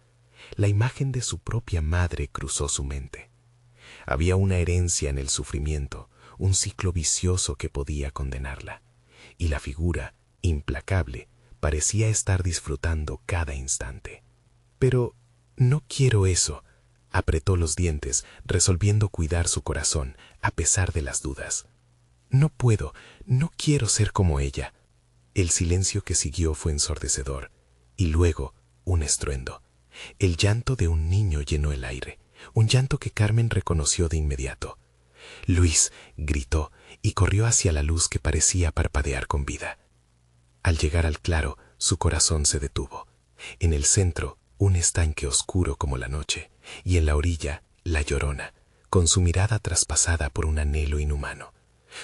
La imagen de su propia madre cruzó su mente. Había una herencia en el sufrimiento, un ciclo vicioso que podía condenarla. Y la figura, implacable, parecía estar disfrutando cada instante. «Pero no quiero eso», Apretó los dientes, resolviendo cuidar su corazón, a pesar de las dudas. No puedo, no quiero ser como ella. El silencio que siguió fue ensordecedor, y luego un estruendo. El llanto de un niño llenó el aire, un llanto que Carmen reconoció de inmediato. «Luis», gritó, y corrió hacia la luz que parecía parpadear con vida. Al llegar al claro, su corazón se detuvo. En el centro, un estanque oscuro como la noche, y en la orilla, la Llorona, con su mirada traspasada por un anhelo inhumano.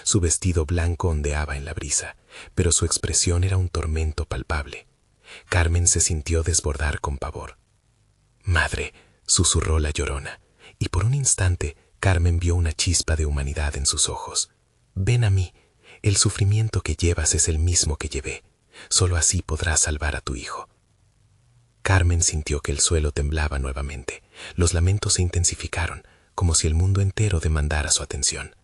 Su vestido blanco ondeaba en la brisa, pero su expresión era un tormento palpable. Carmen se sintió desbordar con pavor. «Madre», susurró la Llorona, y por un instante Carmen vio una chispa de humanidad en sus ojos. «Ven a mí, el sufrimiento que llevas es el mismo que llevé. Solo así podrás salvar a tu hijo». Carmen sintió que el suelo temblaba nuevamente. Los lamentos se intensificaron, como si el mundo entero demandara su atención.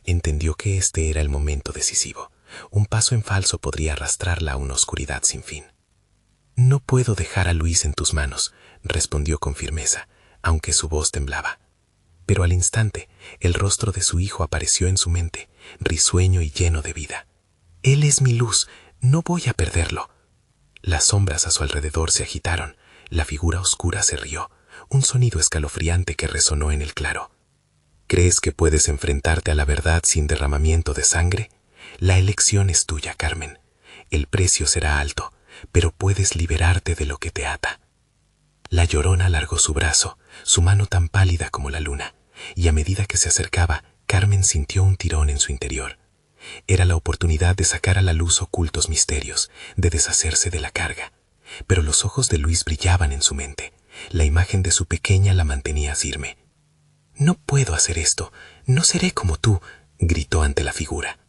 Entendió que este era el momento decisivo. Un paso en falso podría arrastrarla a una oscuridad sin fin. «No puedo dejar a Luis en tus manos», respondió con firmeza, aunque su voz temblaba. Pero al instante, el rostro de su hijo apareció en su mente, risueño y lleno de vida. «Él es mi luz, no voy a perderlo». Las sombras a su alrededor se agitaron, la figura oscura se rió, un sonido escalofriante que resonó en el claro. «¿Crees que puedes enfrentarte a la verdad sin derramamiento de sangre? La elección es tuya, Carmen. El precio será alto, pero puedes liberarte de lo que te ata». La Llorona alargó su brazo, su mano tan pálida como la luna, y a medida que se acercaba, Carmen sintió un tirón en su interior. Era la oportunidad de sacar a la luz ocultos misterios, de deshacerse de la carga. Pero los ojos de Luis brillaban en su mente. La imagen de su pequeña la mantenía firme. «No puedo hacer esto, no seré como tú», gritó ante la figura.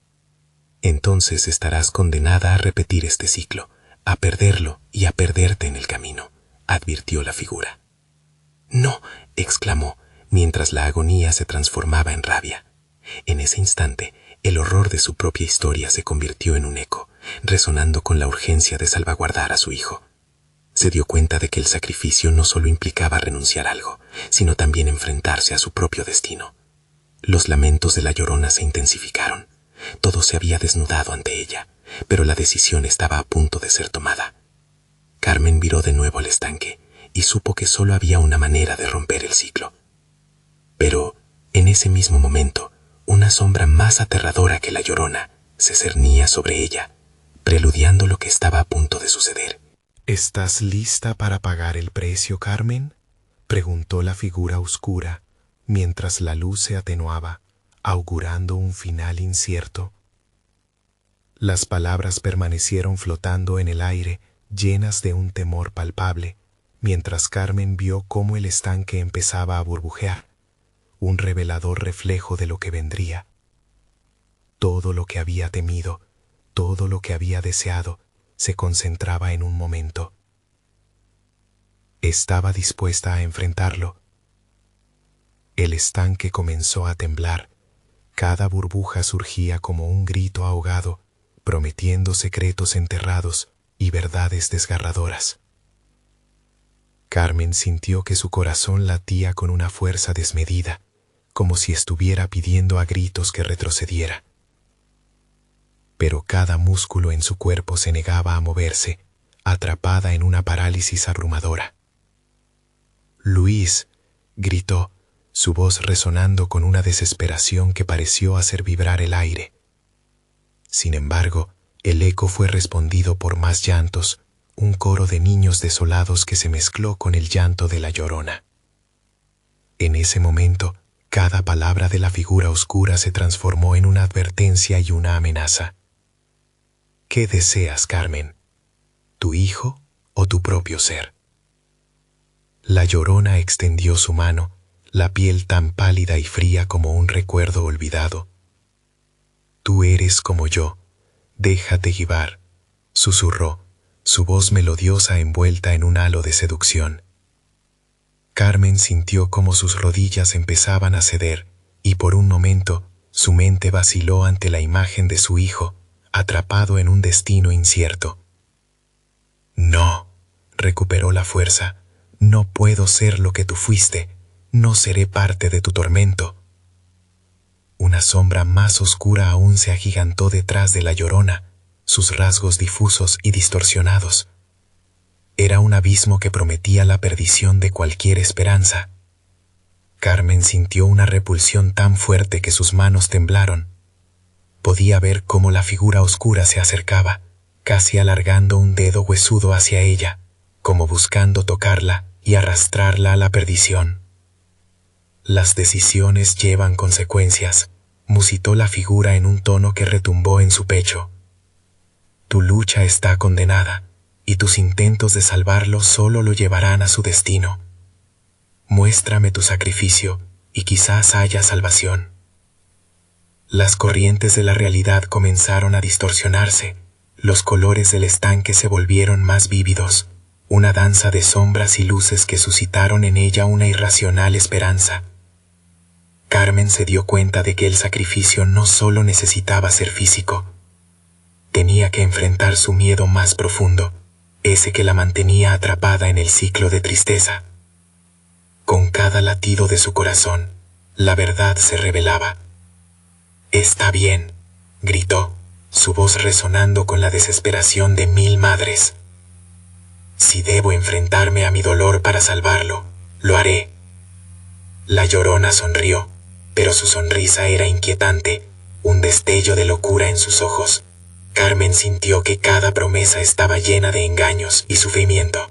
«Entonces estarás condenada a repetir este ciclo, a perderlo y a perderte en el camino», advirtió la figura. «No», exclamó, mientras la agonía se transformaba en rabia. En ese instante, el horror de su propia historia se convirtió en un eco, resonando con la urgencia de salvaguardar a su hijo. Se dio cuenta de que el sacrificio no solo implicaba renunciar a algo, sino también enfrentarse a su propio destino. Los lamentos de la Llorona se intensificaron. Todo se había desnudado ante ella, pero la decisión estaba a punto de ser tomada. Carmen viró de nuevo al estanque y supo que solo había una manera de romper el ciclo. Pero, en ese mismo momento, una sombra más aterradora que la Llorona se cernía sobre ella, preludiando lo que estaba a punto de suceder. «¿Estás lista para pagar el precio, Carmen?», preguntó la figura oscura, mientras la luz se atenuaba, augurando un final incierto. Las palabras permanecieron flotando en el aire, llenas de un temor palpable, mientras Carmen vio cómo el estanque empezaba a burbujear, un revelador reflejo de lo que vendría. Todo lo que había temido, todo lo que había deseado, se concentraba en un momento. Estaba dispuesta a enfrentarlo. El estanque comenzó a temblar. Cada burbuja surgía como un grito ahogado, prometiendo secretos enterrados y verdades desgarradoras. Carmen sintió que su corazón latía con una fuerza desmedida, como si estuviera pidiendo a gritos que retrocediera. Pero cada músculo en su cuerpo se negaba a moverse, atrapada en una parálisis abrumadora. «Luis», gritó, su voz resonando con una desesperación que pareció hacer vibrar el aire. Sin embargo, el eco fue respondido por más llantos, un coro de niños desolados que se mezcló con el llanto de la Llorona. En ese momento, cada palabra de la figura oscura se transformó en una advertencia y una amenaza. «¿Qué deseas, Carmen? ¿Tu hijo o tu propio ser?» La Llorona extendió su mano, la piel tan pálida y fría como un recuerdo olvidado. «Tú eres como yo, déjate llevar», susurró, su voz melodiosa envuelta en un halo de seducción. Carmen sintió cómo sus rodillas empezaban a ceder y por un momento su mente vaciló ante la imagen de su hijo, atrapado en un destino incierto. «No», recuperó la fuerza, «no puedo ser lo que tú fuiste, no seré parte de tu tormento. Una sombra más oscura aún se agigantó detrás de la Llorona, sus rasgos difusos y distorsionados. Era un abismo que prometía la perdición de cualquier esperanza. Carmen sintió una repulsión tan fuerte que sus manos temblaron. Podía ver cómo la figura oscura se acercaba, casi alargando un dedo huesudo hacia ella, como buscando tocarla y arrastrarla a la perdición. Las decisiones llevan consecuencias, musitó la figura en un tono que retumbó en su pecho. Tu lucha está condenada, y tus intentos de salvarlo solo lo llevarán a su destino. Muéstrame tu sacrificio, y quizás haya salvación. Las corrientes de la realidad comenzaron a distorsionarse, los colores del estanque se volvieron más vívidos, una danza de sombras y luces que suscitaron en ella una irracional esperanza. Carmen se dio cuenta de que el sacrificio no solo necesitaba ser físico. Tenía que enfrentar su miedo más profundo, ese que la mantenía atrapada en el ciclo de tristeza. Con cada latido de su corazón, la verdad se revelaba. «Está bien», gritó, su voz resonando con la desesperación de 1000 madres. «Si debo enfrentarme a mi dolor para salvarlo, lo haré». La Llorona sonrió, pero su sonrisa era inquietante, un destello de locura en sus ojos. Carmen sintió que cada promesa estaba llena de engaños y sufrimiento.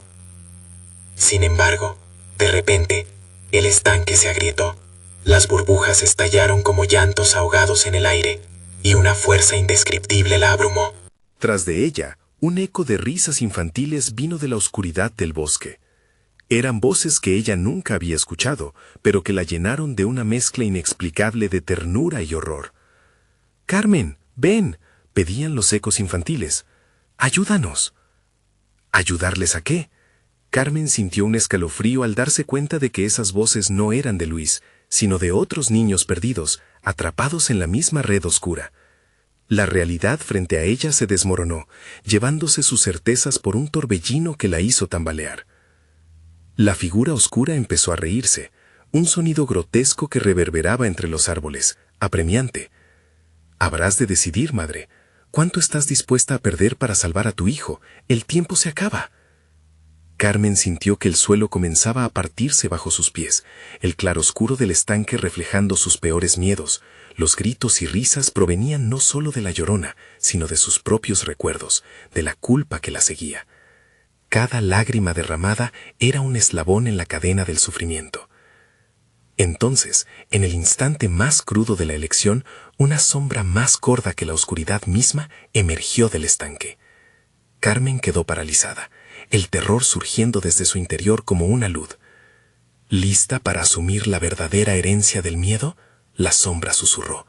Sin embargo, de repente, el estanque se agrietó. Las burbujas estallaron como llantos ahogados en el aire, y una fuerza indescriptible la abrumó. Tras de ella, un eco de risas infantiles vino de la oscuridad del bosque. Eran voces que ella nunca había escuchado, pero que la llenaron de una mezcla inexplicable de ternura y horror. «Carmen, ven», pedían los ecos infantiles. «Ayúdanos». ¿Ayudarles a qué? Carmen sintió un escalofrío al darse cuenta de que esas voces no eran de Luis, sino de otros niños perdidos, atrapados en la misma red oscura. La realidad frente a ella se desmoronó, llevándose sus certezas por un torbellino que la hizo tambalear. La figura oscura empezó a reírse, un sonido grotesco que reverberaba entre los árboles, apremiante. «Habrás de decidir, madre. ¿Cuánto estás dispuesta a perder para salvar a tu hijo? El tiempo se acaba». Carmen sintió que el suelo comenzaba a partirse bajo sus pies, el claroscuro del estanque reflejando sus peores miedos. Los gritos y risas provenían no solo de la Llorona, sino de sus propios recuerdos, de la culpa que la seguía. Cada lágrima derramada era un eslabón en la cadena del sufrimiento. Entonces, en el instante más crudo de la elección, una sombra más gorda que la oscuridad misma emergió del estanque. Carmen quedó paralizada, el terror surgiendo desde su interior como una luz. ¿Lista para asumir la verdadera herencia del miedo? La sombra susurró.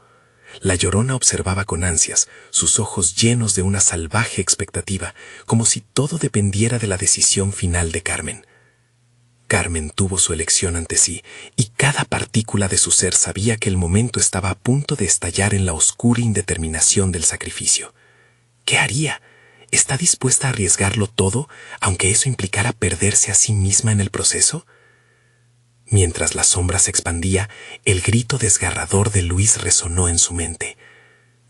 La Llorona observaba con ansias, sus ojos llenos de una salvaje expectativa, como si todo dependiera de la decisión final de Carmen. Carmen tuvo su elección ante sí, y cada partícula de su ser sabía que el momento estaba a punto de estallar en la oscura indeterminación del sacrificio. ¿Qué haría? ¿Está dispuesta a arriesgarlo todo, aunque eso implicara perderse a sí misma en el proceso? Mientras la sombra se expandía, el grito desgarrador de Luis resonó en su mente.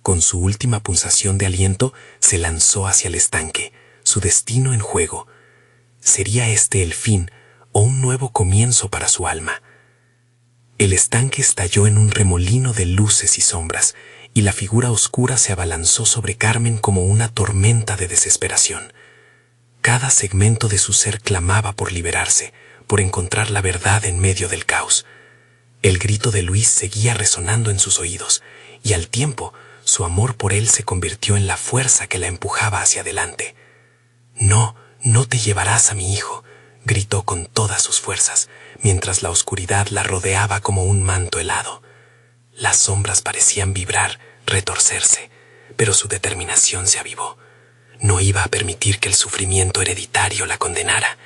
Con su última pulsación de aliento, se lanzó hacia el estanque, su destino en juego. ¿Sería este el fin o un nuevo comienzo para su alma? El estanque estalló en un remolino de luces y sombras, y la figura oscura se abalanzó sobre Carmen como una tormenta de desesperación. Cada segmento de su ser clamaba por liberarse, por encontrar la verdad en medio del caos. El grito de Luis seguía resonando en sus oídos, y al tiempo su amor por él se convirtió en la fuerza que la empujaba hacia adelante. «No, no te llevarás a mi hijo», gritó con todas sus fuerzas, mientras la oscuridad la rodeaba como un manto helado. Las sombras parecían vibrar, retorcerse, pero su determinación se avivó. No iba a permitir que el sufrimiento hereditario la condenara.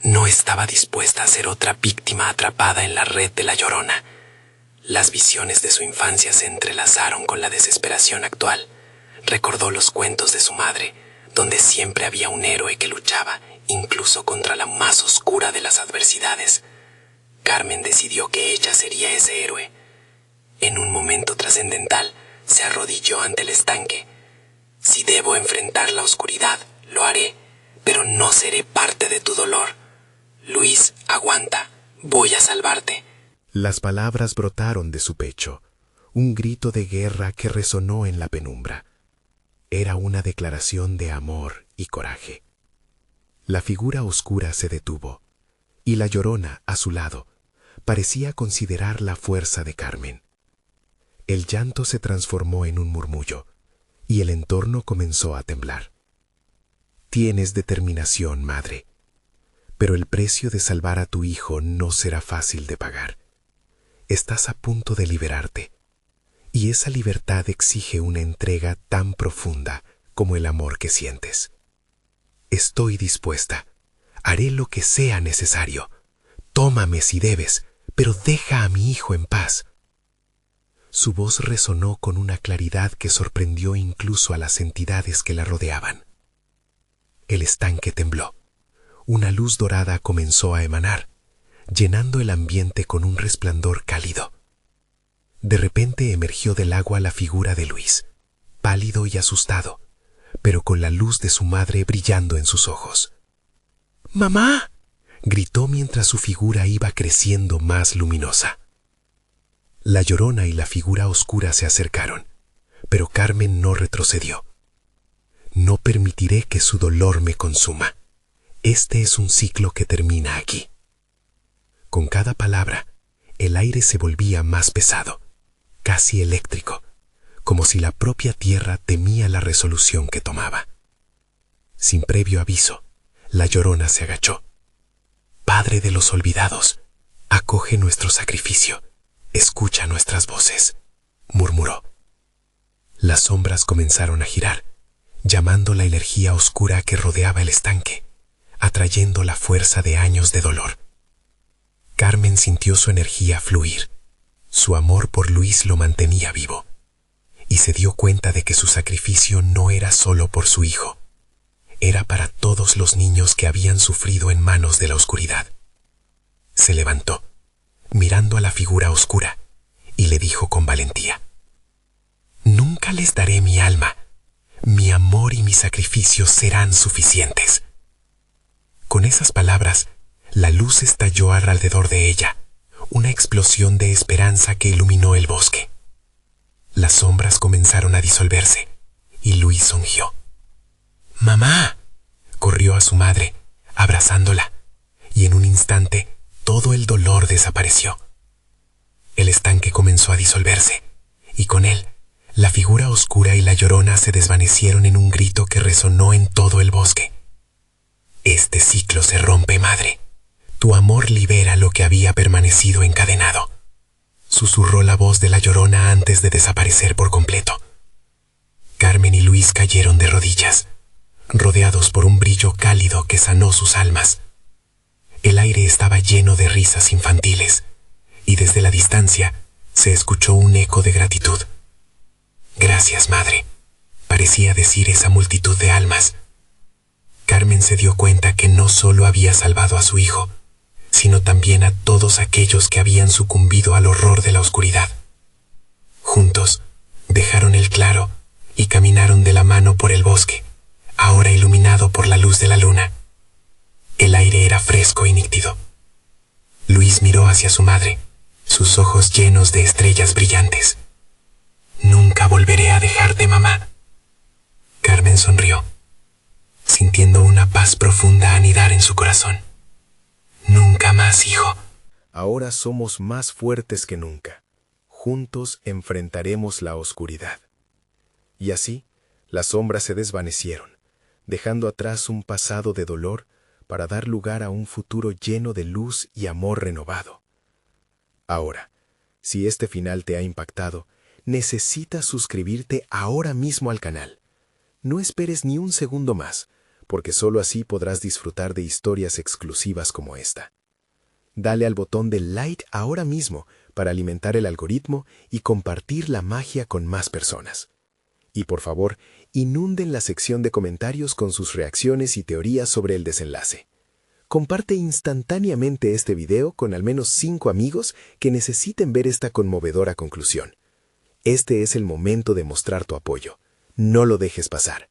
No estaba dispuesta a ser otra víctima atrapada en la red de la Llorona. Las visiones de su infancia se entrelazaron con la desesperación actual. Recordó los cuentos de su madre, donde siempre había un héroe que luchaba, incluso contra la más oscura de las adversidades. Carmen decidió que ella sería ese héroe. En un momento trascendental, se arrodilló ante el estanque. Si debo enfrentar la oscuridad, lo haré, pero no seré parte de tu dolor. Luis, aguanta, voy a salvarte. Las palabras brotaron de su pecho, un grito de guerra que resonó en la penumbra. Era una declaración de amor y coraje. La figura oscura se detuvo, y la Llorona, a su lado, parecía considerar la fuerza de Carmen. El llanto se transformó en un murmullo, y el entorno comenzó a temblar. Tienes determinación, madre, pero el precio de salvar a tu hijo no será fácil de pagar. Estás a punto de liberarte, y esa libertad exige una entrega tan profunda como el amor que sientes. Estoy dispuesta. Haré lo que sea necesario. Tómame si debes, pero deja a mi hijo en paz. Su voz resonó con una claridad que sorprendió incluso a las entidades que la rodeaban. El estanque tembló. Una luz dorada comenzó a emanar, llenando el ambiente con un resplandor cálido. De repente emergió del agua la figura de Luis, pálido y asustado, pero con la luz de su madre brillando en sus ojos. ¡Mamá!, gritó mientras su figura iba creciendo más luminosa. La Llorona y la figura oscura se acercaron, pero Carmen no retrocedió. No permitiré que su dolor me consuma. Este es un ciclo que termina aquí. Con cada palabra, el aire se volvía más pesado, casi eléctrico, como si la propia tierra temía la resolución que tomaba. Sin previo aviso, la Llorona se agachó. Padre de los olvidados, acoge nuestro sacrificio, escucha nuestras voces, murmuró. Las sombras comenzaron a girar, llamando la energía oscura que rodeaba el estanque, atrayendo la fuerza de años de dolor. Carmen sintió su energía fluir. Su amor por Luis lo mantenía vivo, y se dio cuenta de que su sacrificio no era solo por su hijo, era para todos los niños que habían sufrido en manos de la oscuridad. Se levantó, mirando a la figura oscura, y le dijo con valentía: «Nunca les daré mi alma. Mi amor y mi sacrificio serán suficientes». Con esas palabras, la luz estalló alrededor de ella, una explosión de esperanza que iluminó el bosque. Las sombras comenzaron a disolverse, y Luis sonrió. «¡Mamá!», corrió a su madre, abrazándola, y en un instante todo el dolor desapareció. El estanque comenzó a disolverse, y con él, la figura oscura y la Llorona se desvanecieron en un grito que resonó en todo el bosque. «Este ciclo se rompe, madre. Tu amor libera lo que había permanecido encadenado», susurró la voz de la Llorona antes de desaparecer por completo. Carmen y Luis cayeron de rodillas, rodeados por un brillo cálido que sanó sus almas. El aire estaba lleno de risas infantiles, y desde la distancia se escuchó un eco de gratitud. «Gracias, madre», parecía decir esa multitud de almas. Carmen se dio cuenta que no solo había salvado a su hijo, sino también a todos aquellos que habían sucumbido al horror de la oscuridad. Juntos, dejaron el claro y caminaron de la mano por el bosque, ahora iluminado por la luz de la luna. El aire era fresco y nítido. Luis miró hacia su madre, sus ojos llenos de estrellas brillantes. «Nunca volveré a dejarte, mamá». Carmen sonrió, sintiendo una paz profunda anidar en su corazón. «Nunca más, hijo». Ahora somos más fuertes que nunca. Juntos enfrentaremos la oscuridad. Y así, las sombras se desvanecieron, dejando atrás un pasado de dolor para dar lugar a un futuro lleno de luz y amor renovado. Ahora, si este final te ha impactado, necesitas suscribirte ahora mismo al canal. No esperes ni un segundo más, porque solo así podrás disfrutar de historias exclusivas como esta. Dale al botón de like ahora mismo para alimentar el algoritmo y compartir la magia con más personas. Y por favor, inunden la sección de comentarios con sus reacciones y teorías sobre el desenlace. Comparte instantáneamente este video con al menos 5 amigos que necesiten ver esta conmovedora conclusión. Este es el momento de mostrar tu apoyo. No lo dejes pasar.